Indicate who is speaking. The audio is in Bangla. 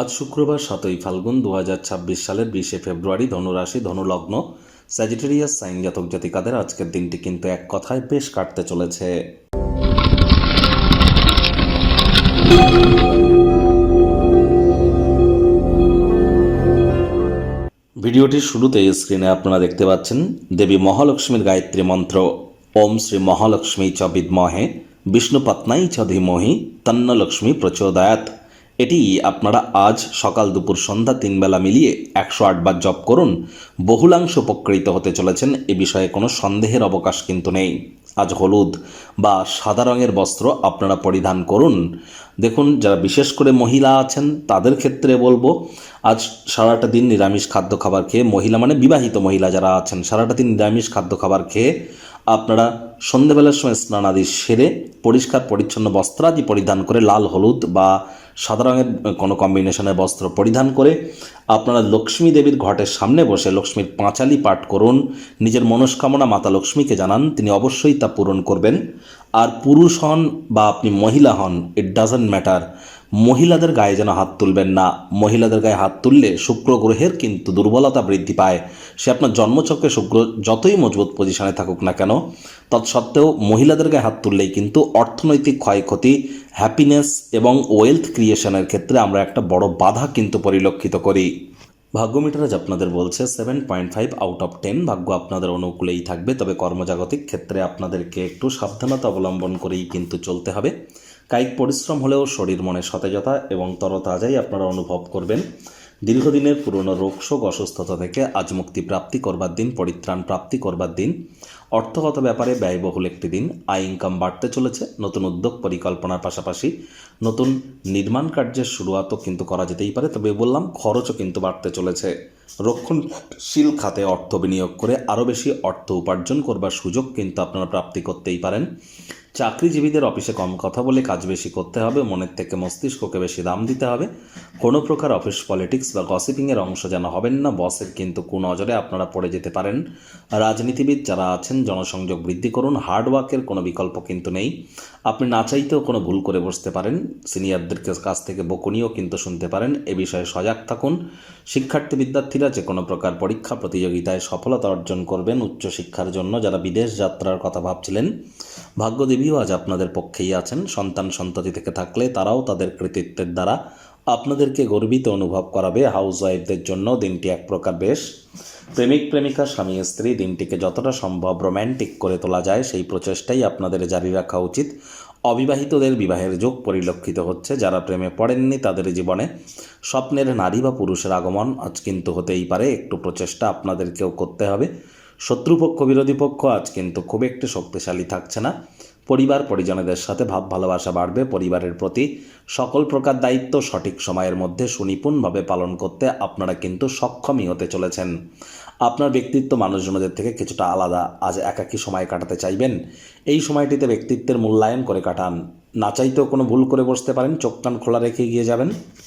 Speaker 1: আজ শুক্রবার 7ই ফাল্গুন 2026 সালের 20শে ফেব্রুয়ারি। ধনুরাশি, ধনুলগ্ন, স্যাজিটেরিয়াস সাইন জাতক জাতিকাদের আজকের দিনটি কিন্তু এক কথায় বেশ কাটতে চলেছে। ভিডিওটির শুরুতে স্ক্রিনে আপনারা দেখতে পাচ্ছেন দেবী মহালক্ষ্মীর গায়ত্রী মন্ত্র। ওম শ্রী মহালক্ষ্মী চ বিদ্মহে বিষ্ণুপত্নাই চ ধীমহি তন্ন লক্ষ্মী প্রচোদয়াৎ। এটি আপনারা আজ সকাল দুপুর সন্ধ্যা 3 বেলা মিলিয়ে 108 বার জপ করুন। বহুলাংশ উপকৃত হতে চলেছেন, এ বিষয়ে কোনো সন্দেহের অবকাশ কিন্তু নেই। আজ হলুদ বা সাদা রঙের বস্ত্র আপনারা পরিধান করুন। দেখুন, যারা বিশেষ করে মহিলা আছেন তাদের ক্ষেত্রে বলবো, আজ সারাটা দিন নিরামিষ খাদ্য খাবার খেয়ে, মহিলা মানে বিবাহিত মহিলা যারা আছেন, সারাটা দিন নিরামিষ খাদ্য খাবার খেয়ে আপনারা সন্ধ্যেবেলার সময় স্নানাদি সেরে পরিষ্কার পরিচ্ছন্ন বস্ত্রাদি পরিধান করে, লাল হলুদ বা সাদা রঙের কোনো কম্বিনেশনের বস্ত্র পরিধান করে আপনারা লক্ষ্মী দেবীর ঘটের সামনে বসে লক্ষ্মীর পাঁচালি পাঠ করুন। নিজের মনস্কামনা মাতা লক্ষ্মীকে জানান, তিনি অবশ্যই তা পূরণ করবেন। আর পুরুষ হন বা আপনি মহিলা হন, ইট ডাজন্ট ম্যাটার, মহিলাদের গায়ে যেন হাত তুলবেন না। মহিলাদের গায়ে হাত তুললে শুক্র গ্রহের কিন্তু দুর্বলতা বৃদ্ধি পায়। সে আপনার জন্মচক্রে শুক্র যতই মজবুত পজিশনে থাকুক না কেন, তৎসত্ত্বেও মহিলাদের গায়ে হাত তুললেই কিন্তু অর্থনৈতিক ক্ষয়ক্ষতি, হ্যাপিনেস এবং ওয়েলথ ক্রিয়েশনের ক্ষেত্রে আমরা একটা বড় বাধা কিন্তু পরিলক্ষিত করি। ভাগ্য মিটার আজ আপনাদের বলছে 7.5 আউট অফ 10। ভাগ্য আপনাদের অনুকূলেই থাকবে, তবে কর্মজাগতিক ক্ষেত্রে আপনাদেরকে একটু সাবধানতা অবলম্বন করেই কিন্তু চলতে হবে। কায়িক পরিশ্রম হলেও শরীর মনে সতেজতা এবং তরতাজাই আপনারা অনুভব করবেন। দীর্ঘদিনের পুরনো রোগশোক অসুস্থতা থেকে আজ মুক্তি প্রাপ্তি করবার দিন, পরিত্রাণ প্রাপ্তি করবার দিন। অর্থগত ব্যাপারে ব্যয়বহুল একটি দিন। আয় ইনকাম বাড়তে চলেছে। নতুন উদ্যোগ পরিকল্পনার পাশাপাশি নতুন নির্মাণ কার্যের শুরুয়াতও কিন্তু করা যেতেই পারে, তবে বললাম খরচও কিন্তু বাড়তে চলেছে। রক্ষণশীল খাতে অর্থ বিনিয়োগ করে আরও বেশি অর্থ উপার্জন করবার সুযোগ কিন্তু আপনারা প্রাপ্তি করতেই পারেন। চাকরিজীবীদের অফিসে কম কথা বলে কাজ বেশি করতে হবে, মনের থেকে মস্তিষ্ককে বেশি দাম দিতে হবে। কোনো প্রকার অফিস পলিটিক্স বা গসিপিংয়ের অংশ যেন হবেন না, বসের কিন্তু কুনজরে আপনারা পড়ে যেতে পারেন। রাজনীতিবিদ যারা আছেন, জনসংযোগ বৃদ্ধি করুন। হার্ডওয়ার্কের কোনো বিকল্প কিন্তু নেই। আপনি না চাইতেও কোনো ভুল করে বসতে পারেন। সিনিয়রদের কাছ থেকে বকুনিও কিন্তু শুনতে পারেন, এ বিষয়ে সজাগ থাকুন। শিক্ষার্থী বিদ্যার্থীরা যে কোনো প্রকার পরীক্ষা প্রতিযোগিতায় সফলতা অর্জন করবেন। উচ্চশিক্ষার জন্য যারা বিদেশ যাত্রার কথা ভাবছিলেন, ভাগ্যদেবীও আজ আপনাদের পক্ষেই আছেন। সন্তান সন্ততি থেকে থাকলে তারাও তাদের কৃতিত্বের দ্বারা আপনাদেরকে গর্বিত অনুভব করাবে। হাউস ওয়াইফদের জন্য দিনটি এক প্রকার বেশ। প্রেমিক প্রেমিকা, স্বামী স্ত্রী দিনটিকে যতটা সম্ভব রোম্যান্টিক করে তোলা যায় সেই প্রচেষ্টাই আপনাদের জারি রাখা উচিত। অবিবাহিতদের বিবাহের যোগ পরিলক্ষিত হচ্ছে। যারা প্রেমে পড়েননি তাদের জীবনে স্বপ্নের নারী বা পুরুষের আগমন আজ কিন্তু হতেই পারে। একটু প্রচেষ্টা আপনাদেরকেও করতে হবে। শত্রুপক্ষ বিরোধী পক্ষ আজ কিন্তু খুব একটু শক্তিশালী থাকছে না। পরিবার পরিজনদের সাথে ভাব ভালোবাসা বাড়বে। পরিবারের প্রতি সকল প্রকার দায়িত্ব সঠিক সময়ের মধ্যে সুনিপুণভাবে পালন করতে আপনারা কিন্তু সক্ষমই হতে চলেছেন। আপনার ব্যক্তিত্ব মানুষজনদের থেকে কিছুটা আলাদা। আজ একাকী সময় কাটাতে চাইবেন। এই সময়টিতে ব্যক্তিত্বের মূল্যায়ন করে কাটান। না চাইতেও কোনো ভুল করে বসতে পারেন, চোখ কান খোলা রেখে এগিয়ে যাবেন।